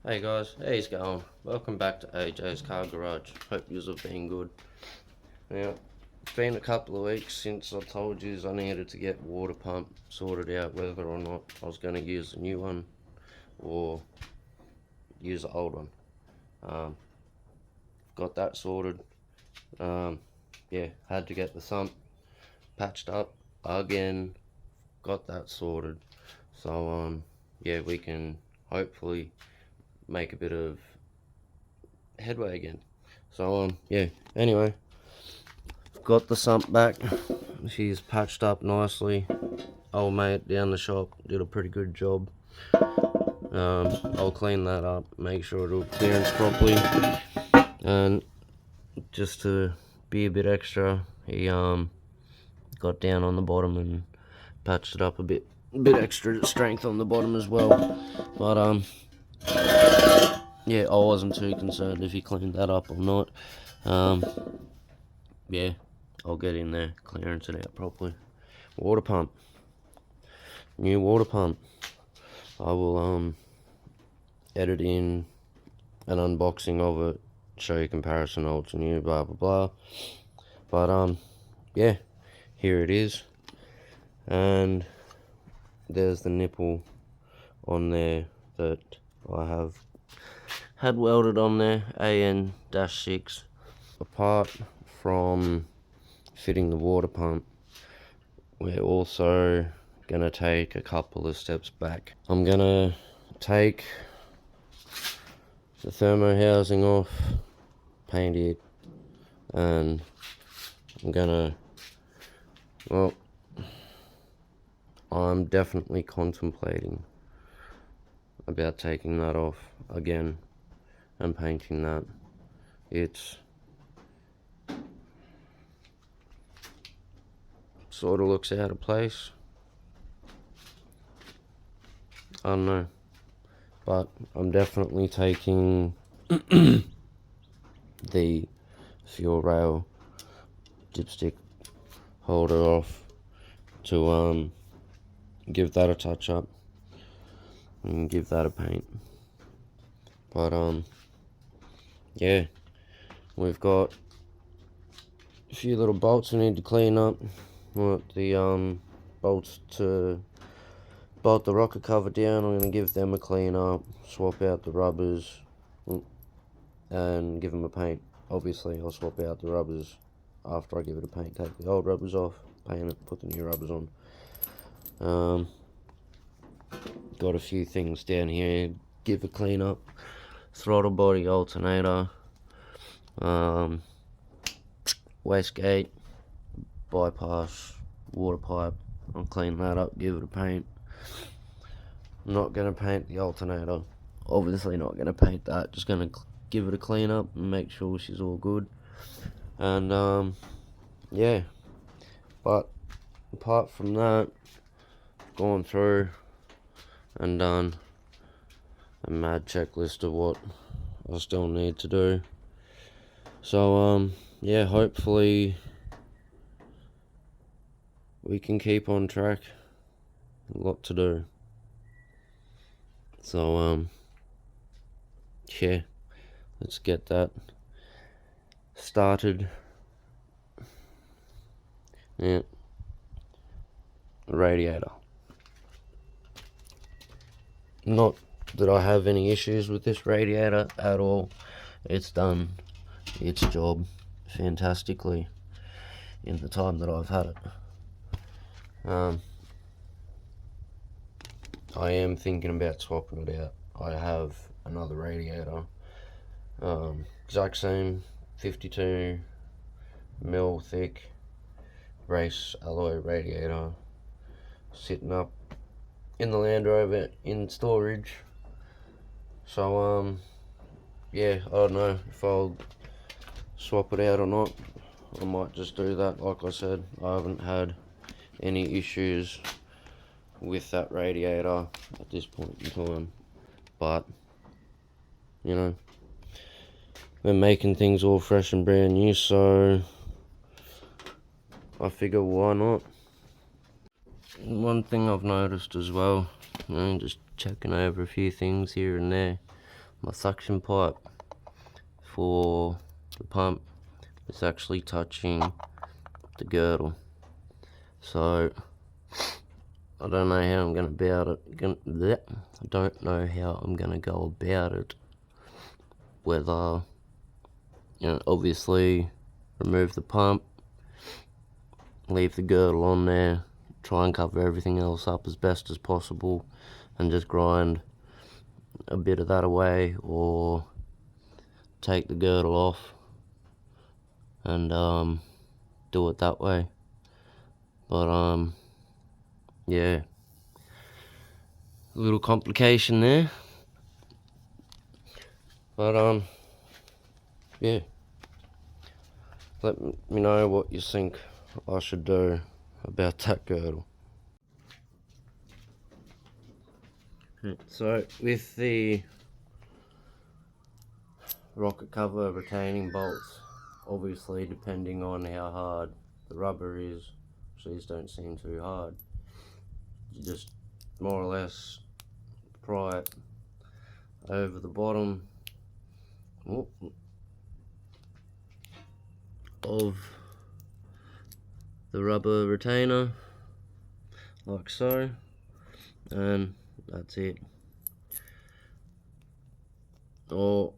Hey guys, how's it going? Welcome back to AJ's Car Garage. Hope yous have been good. Now, it's been a couple of weeks since I told yous I needed to get water pump sorted out, whether or not I was going to use the new one or use the old one. Got that sorted. Yeah, had to get the sump patched up again. Got that sorted. So yeah, we can hopefully make a bit of headway again. So yeah, anyway, got the sump back. She's patched up nicely. Old mate down the shop did a pretty good job. I'll clean that up, make sure it'll clearance properly, and just to be a bit extra, he got down on the bottom and patched it up a bit extra strength on the bottom as well. But yeah, I wasn't too concerned if he cleaned that up or not. Yeah, I'll get in there, clearance it out properly. Water pump, new water pump. I will edit in an unboxing of it, show you comparison old to new, blah blah blah. But yeah, here it is, and there's the nipple on there that I have had welded on there, AN-6. Apart from fitting the water pump, we're also gonna take a couple of steps back. I'm gonna take the thermo housing off, paint it, and I'm gonna, well, I'm definitely contemplating about taking that off again and painting that. It's sort of looks out of place. I don't know, but I'm definitely taking the fuel rail dipstick holder off to give that a touch up and give that a paint. But yeah, we've got a few little bolts we need to clean up. Want the bolts to bolt the rocker cover down. I'm going to give them a clean up, swap out the rubbers, and give them a paint. Obviously I'll swap out the rubbers after I give it a paint. Take the old rubbers off, paint it, put the new rubbers on. Got a few things down here, give a clean up. Throttle body, alternator, wastegate, bypass, water pipe. I'll clean that up, give it a paint. I'm not going to paint the alternator, obviously not going to paint that, just going to give it a clean up and make sure she's all good. And yeah, but apart from that, gone through and done a mad checklist of what I still need to do. So yeah, hopefully we can keep on track. A lot to do. So yeah, let's get that started. Yeah, radiator. Not that I have any issues with this radiator at all. It's done its job fantastically in the time that I've had it. I am thinking about swapping it out. I have another radiator, exact same 52 mil thick race alloy radiator, sitting up in the Land Rover in storage. So yeah, I don't know if I'll swap it out or not. I might just do that. Like I said, I haven't had any issues with that radiator at this point in time, but you know, we're making things all fresh and brand new, so I figure why not. One thing I've noticed as well, just checking over a few things here and there, my suction pipe for the pump is actually touching the girdle. So I don't know how I'm gonna go about it. Whether, obviously remove the pump, leave the girdle on there, try and cover everything else up as best as possible, and just grind a bit of that away, or take the girdle off and do it that way. But yeah, a little complication there. But yeah, let me know what you think I should do about that girdle. So with the rocket cover retaining bolts, obviously depending on how hard the rubber is, these don't seem too hard, you just more or less pry it over the bottom of the rubber retainer, like so, and that's it. Or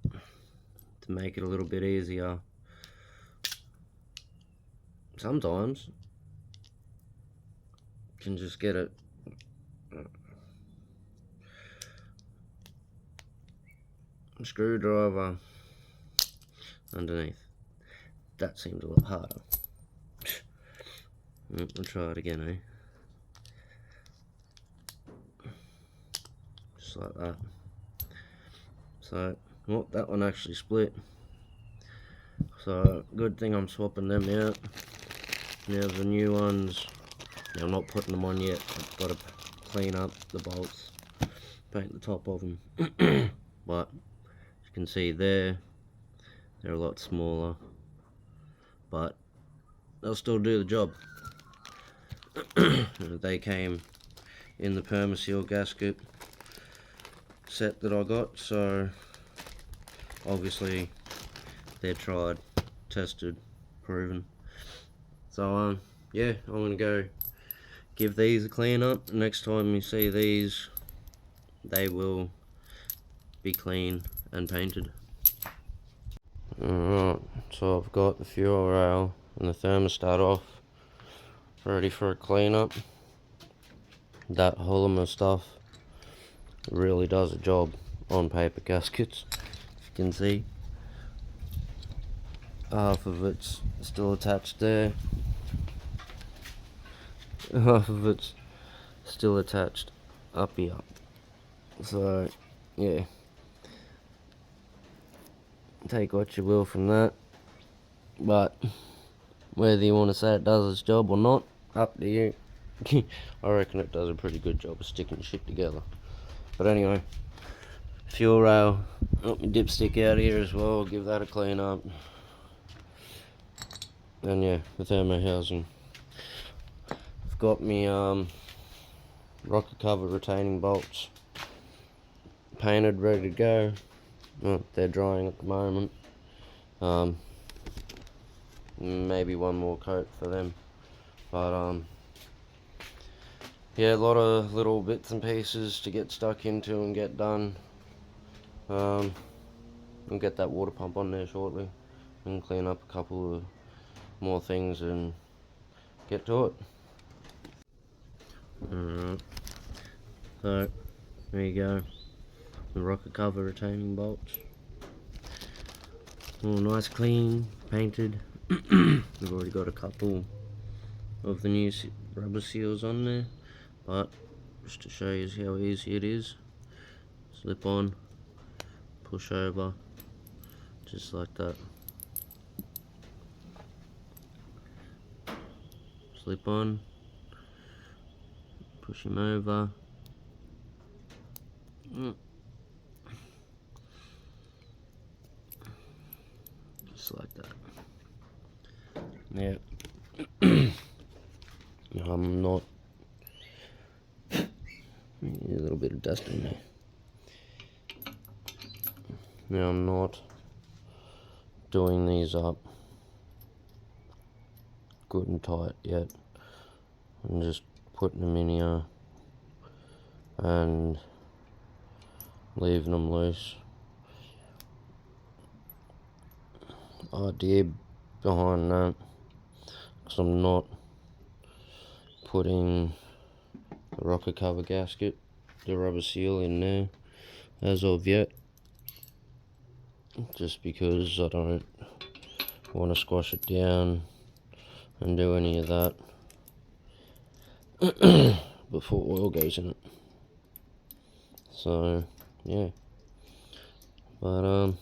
to make it a little bit easier, sometimes you can just get it screwdriver underneath. That seems a lot harder. I'll try it again, eh? Just like that. So, well, that one actually split. So, good thing I'm swapping them out. Now the new ones, I'm not putting them on yet. I've got to clean up the bolts, paint the top of them. But, as you can see there, they're a lot smaller. But, they'll still do the job. They came in the Permaseal gasket set that I got, so obviously they're tried, tested, proven. So yeah, I'm gonna go give these a clean up. Next time you see these, they will be clean and painted. Alright, so I've got the fuel rail and the thermostat off, ready for a clean up. That Hollomer stuff really does a job on paper gaskets. As you can see, half of it's still attached there, half of it's still attached up here. So yeah, take what you will from that, but whether you want to say it does its job or not, up to you. I reckon it does a pretty good job of sticking shit together. But anyway, fuel rail, my dipstick out here as well, give that a clean up. And yeah, the thermo housing. I've got me rocket cover retaining bolts painted, ready to go. Well, they're drying at the moment. Maybe one more coat for them, but yeah, a lot of little bits and pieces to get stuck into and get done. We'll get that water pump on there shortly and clean up a couple of more things and get to it. Alright, so there you go, the rocket cover retaining bolts, all nice, clean, painted. We've already got a couple of the new rubber seals on there, but just to show you how easy it is, slip on, push over, just like that. Slip on, push him over. Just like that. Yeah. I'm not. A little bit of dust in there. Now I'm not doing these up good and tight yet. I'm just putting them in here and leaving them loose. Idea behind that, because I'm not putting the rocket cover gasket, the rubber seal, in there as of yet, just because I don't want to squash it down and do any of that before oil goes in it. So yeah, but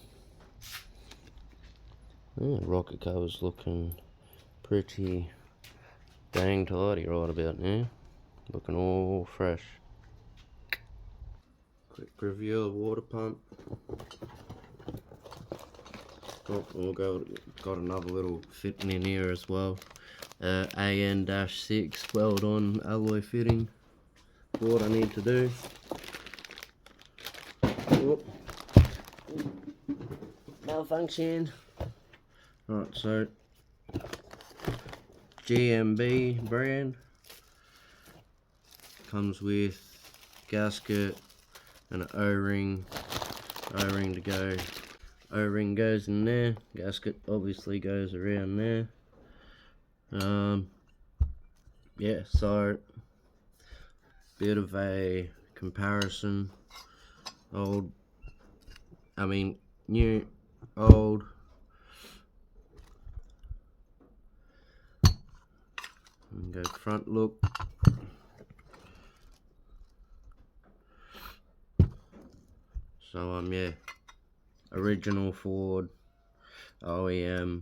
yeah, rocket cover's looking pretty dang tidy right about now, looking all fresh. Quick review of the water pump. Got another little fitting in here as well. AN-6 weld-on alloy fitting. What I need to do. Whoop. Malfunction. Right, so GMB brand, comes with gasket and an O-ring to go. O-ring goes in there, gasket obviously goes around there. Yeah, so bit of a comparison, new, old. And go front look. So yeah, original Ford, OEM,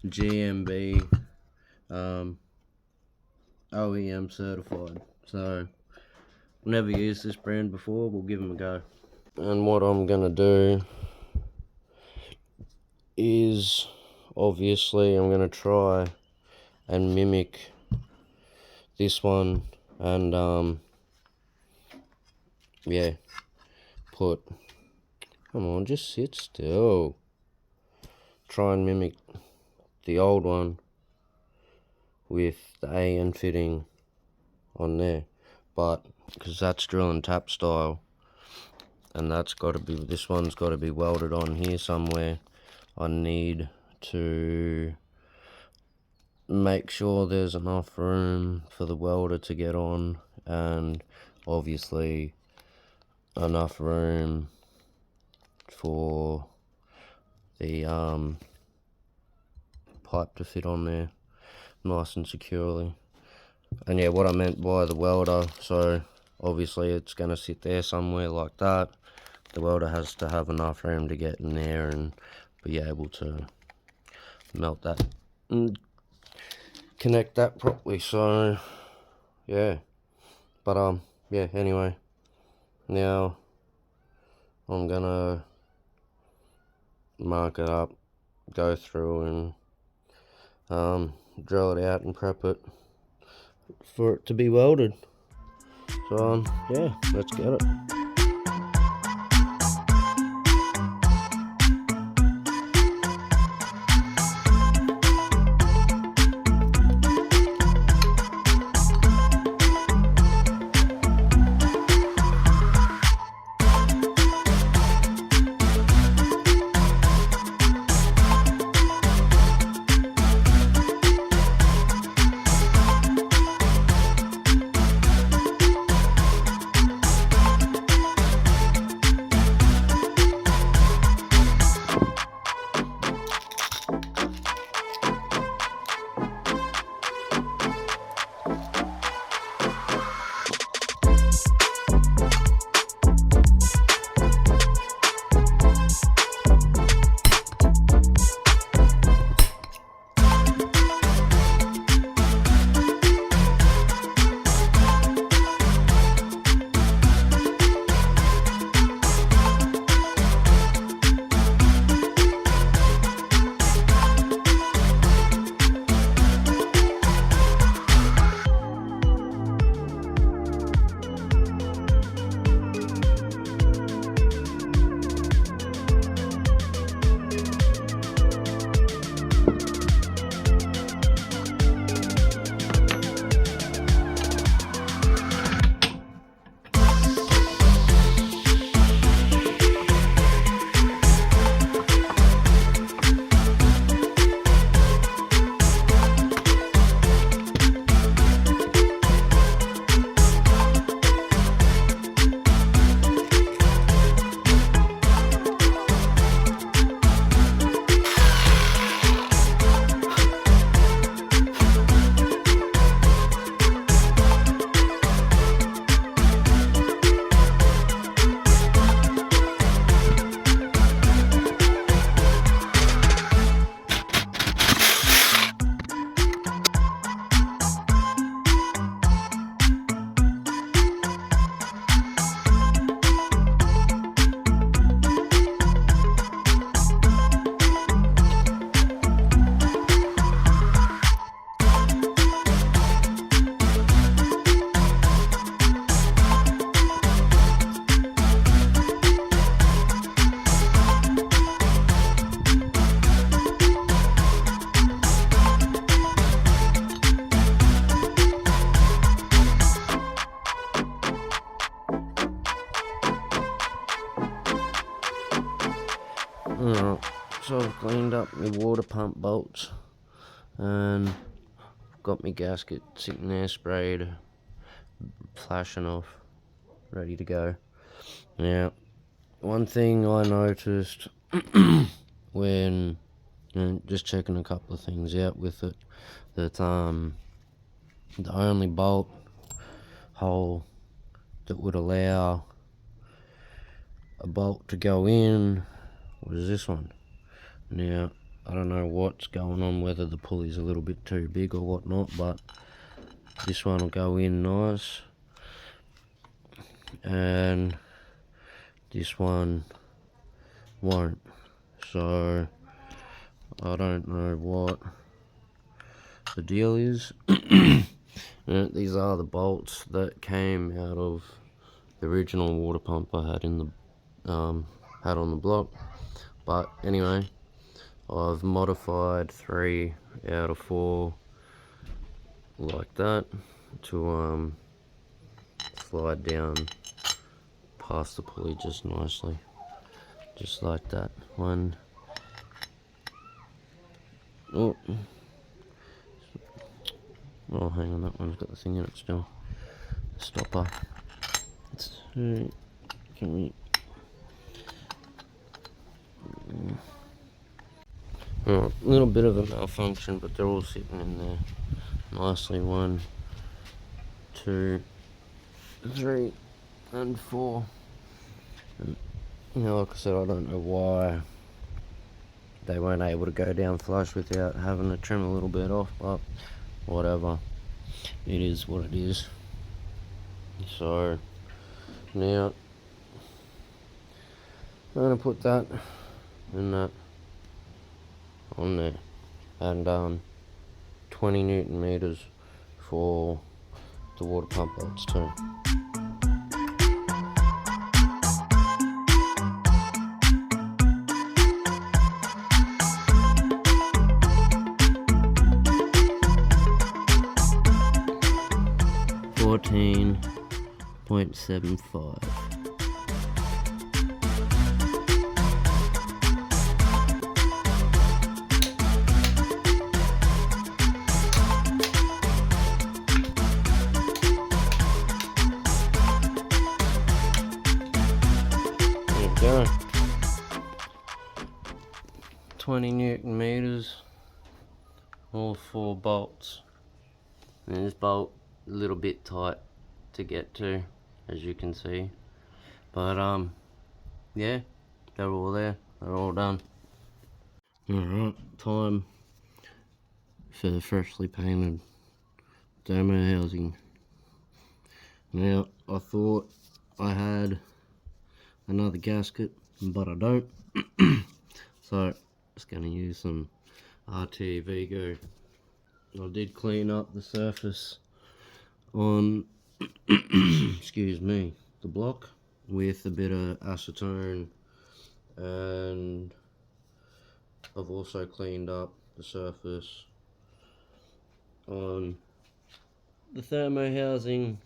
GMB, OEM certified. So never used this brand before, we'll give them a go. And what I'm gonna do is, obviously I'm gonna try and mimic this one, and yeah, come on, just sit still. Try and mimic the old one with the AN fitting on there, but because that's drill and tap style, and this one's got to be welded on here somewhere, I need to make sure there's enough room for the welder to get on, and obviously enough room for the pipe to fit on there nice and securely. And yeah, what I meant by the welder, so obviously it's going to sit there somewhere like that. The welder has to have enough room to get in there and be able to melt that and connect that properly. So yeah, but yeah, anyway, now I'm gonna mark it up, go through and drill it out and prep it for it to be welded. So yeah, let's get it. Alright, so I've cleaned up my water pump bolts and got my gasket sitting there sprayed, flashing off, ready to go. Now, one thing I noticed when just checking a couple of things out with it, that the only bolt hole that would allow a bolt to go in was this one. Now, I don't know what's going on, whether the pulley's a little bit too big or whatnot, but this one will go in nice, and this one won't. So I don't know what the deal is. These are the bolts that came out of the original water pump I had in the had on the block. But anyway, I've modified 3 out of 4 like that to slide down past the pulley just nicely, just like that. One. Oh, hang on, that one's got the thing in it still. Stopper. Can we? A little bit of a malfunction, but they're all sitting in there nicely. 1, 2, 3, and 4. And, like I said, I don't know why they weren't able to go down flush without having to trim a little bit off, but whatever, it is what it is. So now I'm gonna put that and that on there, and 20 Newton meters for the water pump bolts too. .75. There you go. 20 Newton meters, all 4 bolts. And this bolt a little bit tight to get to, as you can see, but yeah, they're all there, they're all done. Alright, time for the freshly painted thermo housing. Now, I thought I had another gasket, but I don't. So just going to use some RT Vigo. I did clean up the surface on excuse me, the block with a bit of acetone, and I've also cleaned up the surface on the thermo housing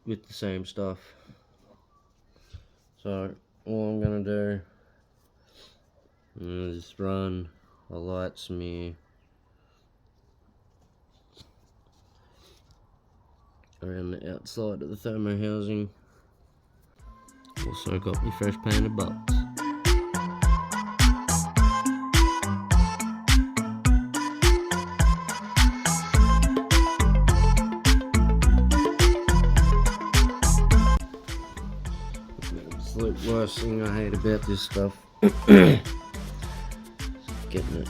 with the same stuff. So all I'm gonna do is run a light smear around the outside of the thermo housing. Also got my fresh painted bolts. The absolute worst thing I hate about this stuff is getting it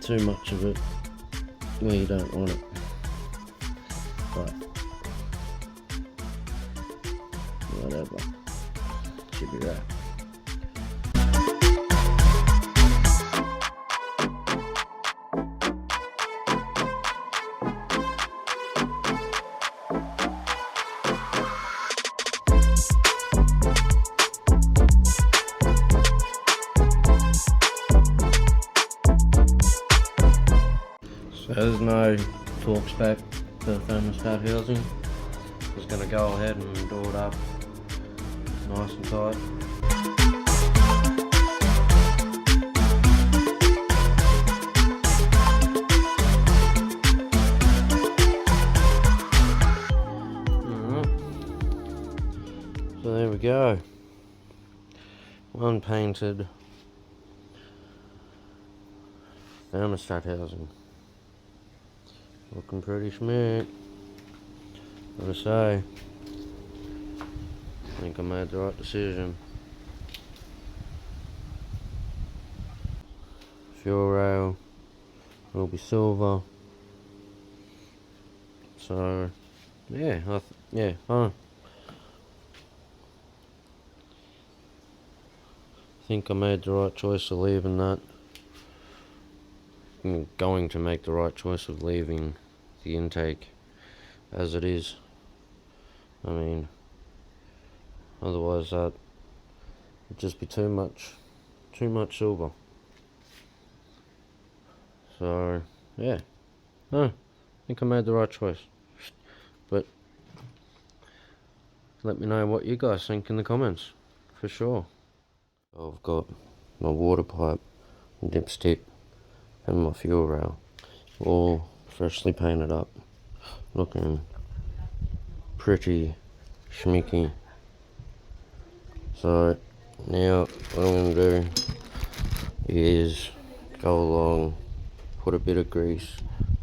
too much of it where you don't want it. But whatever, should be right. So there's no torque spec for the thermostat housing. I was going to go ahead and do it up nice and tight. So there we go, unpainted thermostat housing, looking pretty schmick, gotta say. I think I made the right decision. Fuel rail will be silver, so yeah, I think I made the right choice of leaving that. I'm going to make the right choice of leaving the intake as it is. I mean, otherwise that would just be too much silver. So yeah, I think I made the right choice. But let me know what you guys think in the comments, for sure. I've got my water pipe, dipstick, and my fuel rail all freshly painted up, looking pretty schmicky. So now what I'm going to do is go along, put a bit of grease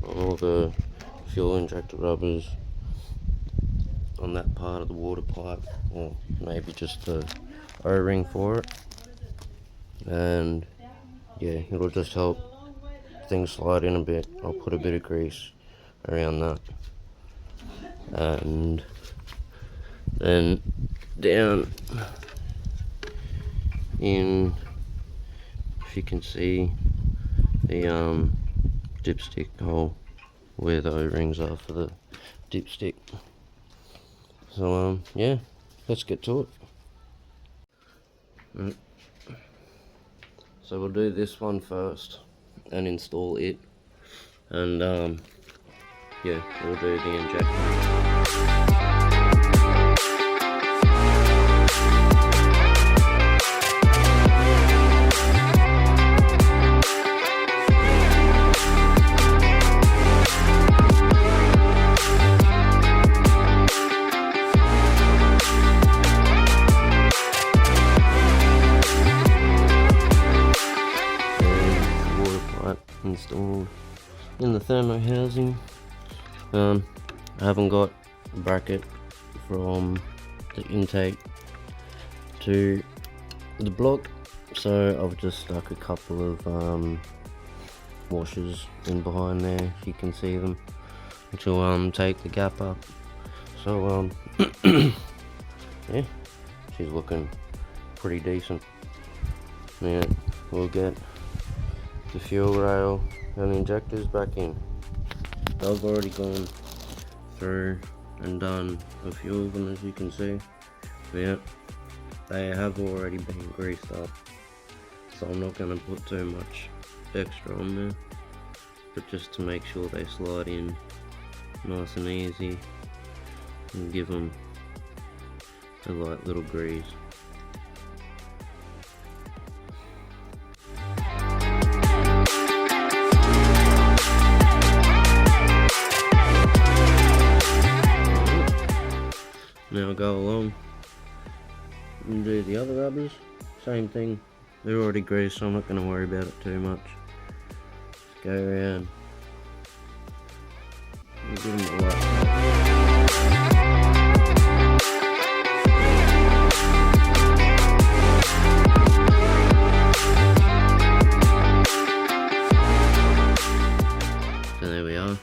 on all the fuel injector rubbers on that part of the water pipe, or maybe just the O-ring for it, and yeah, it'll just help things slide in a bit. I'll put a bit of grease around that, and then down in, if you can see the dipstick hole where the O-rings are for the dipstick. So yeah, let's get to it. So we'll do this one first and install it, and yeah, we'll do the injector. Installed in the thermo housing. I haven't got a bracket from the intake to the block, so I've just stuck a couple of washers in behind there, if you can see them, which will take the gap up. So yeah, she's looking pretty decent. Now we'll get the fuel rail and the injectors back in. I've already gone through and done a few of them, as you can see. Yeah, they have already been greased up, so I'm not going to put too much extra on there, but just to make sure they slide in nice and easy, and give them a light little grease. Now I'll go along and do the other rubbers, same thing, they're already greased, so I'm not going to worry about it too much. Just go around and give them a light. So there we are,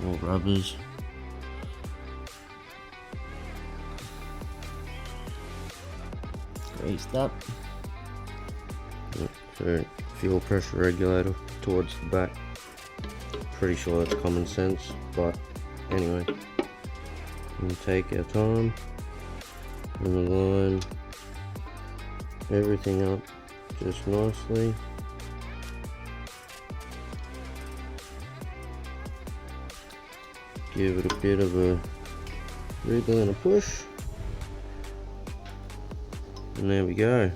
more rubbers. Greased up. So fuel pressure regulator towards the back. Pretty sure that's common sense, but anyway, we'll take our time and line everything up just nicely. Give it a bit of a wriggle and a push. And there we go.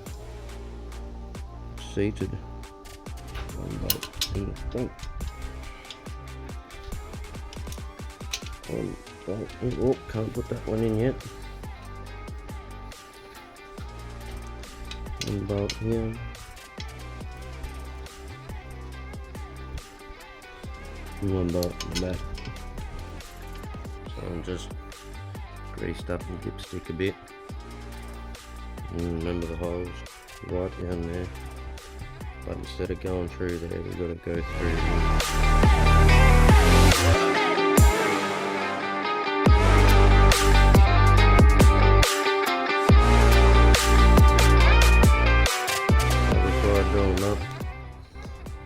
Seated. One bolt in the front. One bolt in. Oh, can't put that one in yet. One bolt here. And one bolt in the back. So I'm just greased up the dipstick a bit. And remember the holes right down there. But instead of going through there, we've got to go through here.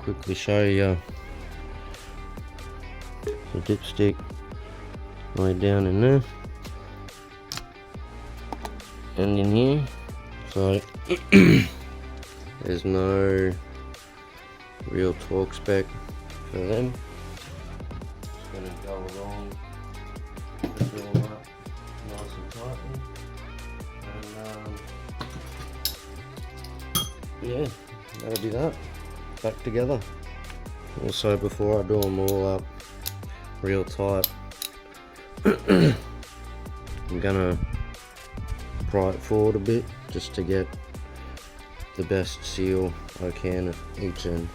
Quickly show you the dipstick right down in there and in here, so there's no real torque spec for them. Just going to go along the door up nice and tightly, and yeah, that'll be that. Back together. Also, before I do them all up real tight, I'm gonna pry it forward a bit just to get the best seal I can at each end,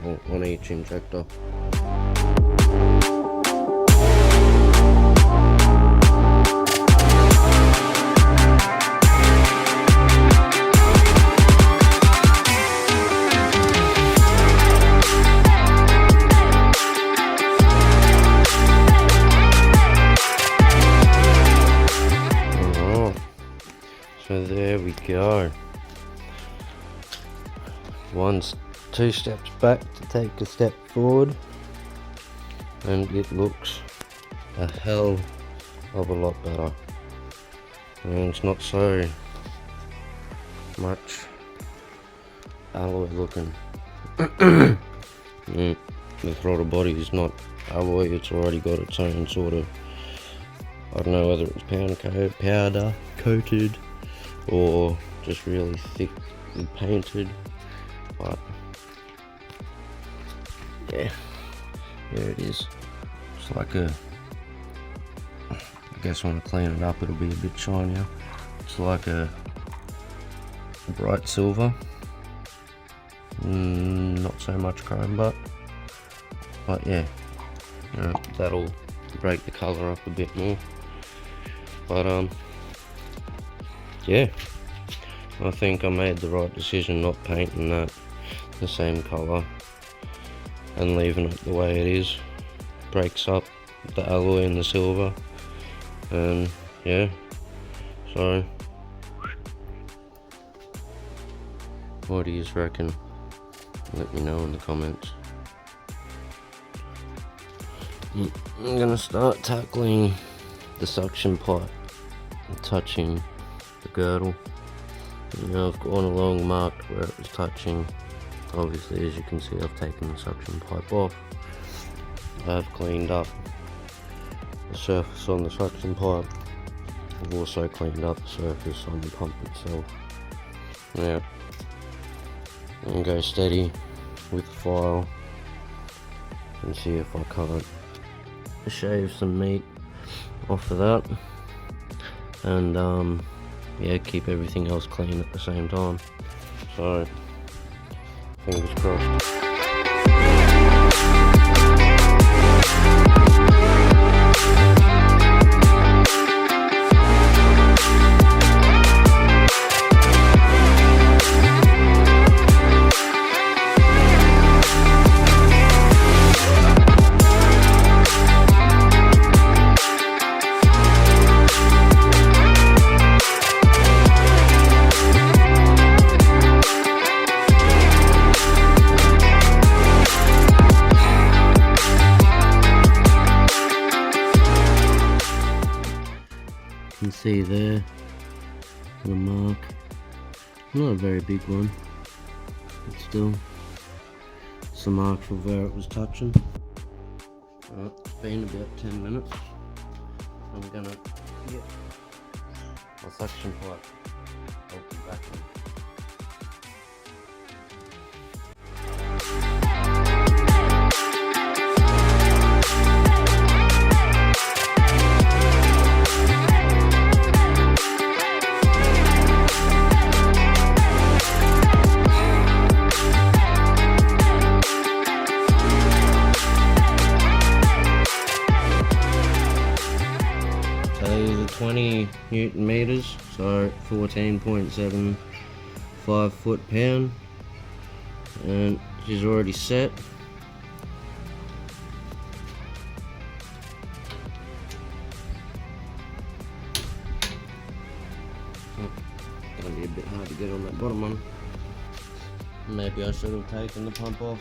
on each injector. So there we go. Two steps back to take a step forward, and it looks a hell of a lot better. And it's not so much alloy looking. The throttle body is not alloy, it's already got its own sort of, I don't know whether it's powder coated or just really thick and painted, but yeah, there it is. It's like a, I guess when I clean it up it'll be a bit shinier. It's like a bright silver, not so much chrome, but yeah, that'll break the colour up a bit more. But yeah, I think I made the right decision not painting that the same colour and leaving it the way it is. Breaks up the alloy and the silver, and yeah, so what do you reckon? Let me know in the comments. I'm gonna start tackling the suction pipe and touching the girdle. I've gone along, marked where it was touching. Obviously, as you can see, I've taken the suction pipe off. I've cleaned up the surface on the suction pipe. I've also cleaned up the surface on the pump itself. Now, I'm gonna go steady with the file and see if I can't shave some meat off of that, and yeah, keep everything else clean at the same time. So fingers crossed. You can see there the mark, not a very big one, but still it's a mark for where it was touching. It's been about 10 minutes. I'm gonna get my suction pipe open. vacuum. So these are 20 Newton meters, so 14.75 foot-pound, and she's already set. Gonna be a bit hard to get on that bottom one. Maybe I should have taken the pump off.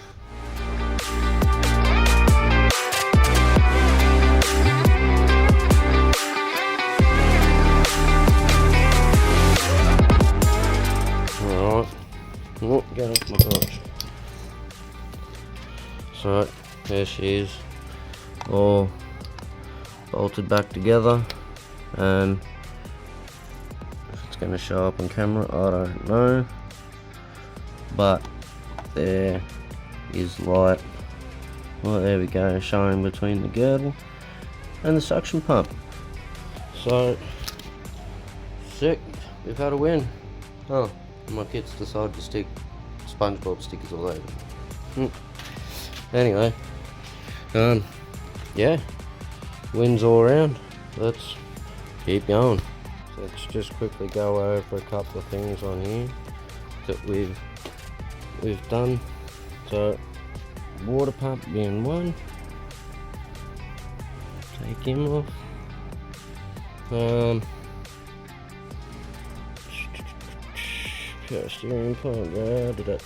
Alright, oh, get off my crotch. So, there she is, all bolted back together, and if it's going to show up on camera, I don't know, but there is light, well there we go, showing between the girdle and the suction pump. So, sick, we've had a win. Oh, my kids decided to stick SpongeBob stickers all over. Anyway, yeah, wins all around. Let's keep going. So let's just quickly go over a couple of things on here that we've done. So water pump being one, take him off. Power steering pump, water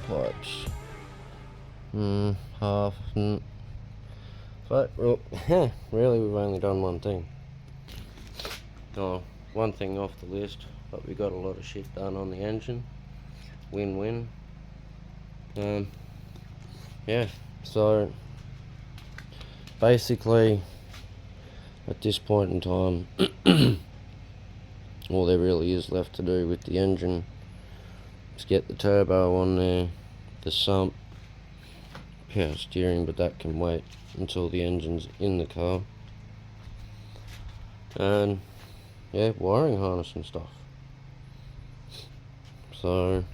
pipes, half. But really, we've only done one thing. Oh, one thing off the list, but we got a lot of shit done on the engine. Win-win. Yeah. So basically, at this point in time, all there really is left to do with the engine is get the turbo on there, the sump, power steering, but that can wait until the engine's in the car, and yeah, wiring harness and stuff. So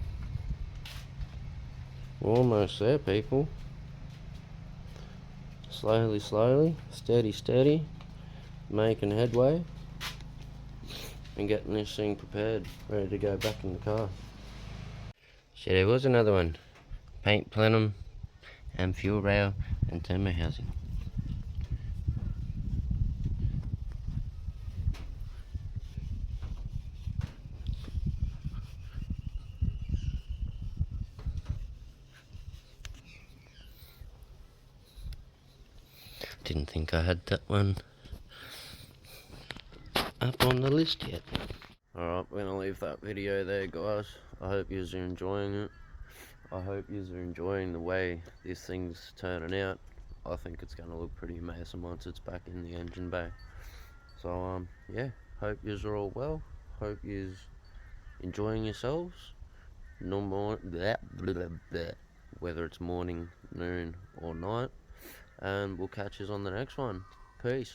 we're almost there, people. Slowly, steady, making headway and getting this thing prepared, ready to go back in the car. So there was another one: paint plenum and fuel rail and thermo housing. Didn't think I had that one up on the list yet. Alright, we're gonna leave that video there, guys. I hope you are enjoying it. I hope you are enjoying the way this thing's turning out. I think it's gonna look pretty amazing once it's back in the engine bay. So yeah, hope you are all well. Hope you are enjoying yourselves. No more whether it's morning, noon or night. And we'll catch you on the next one. Peace.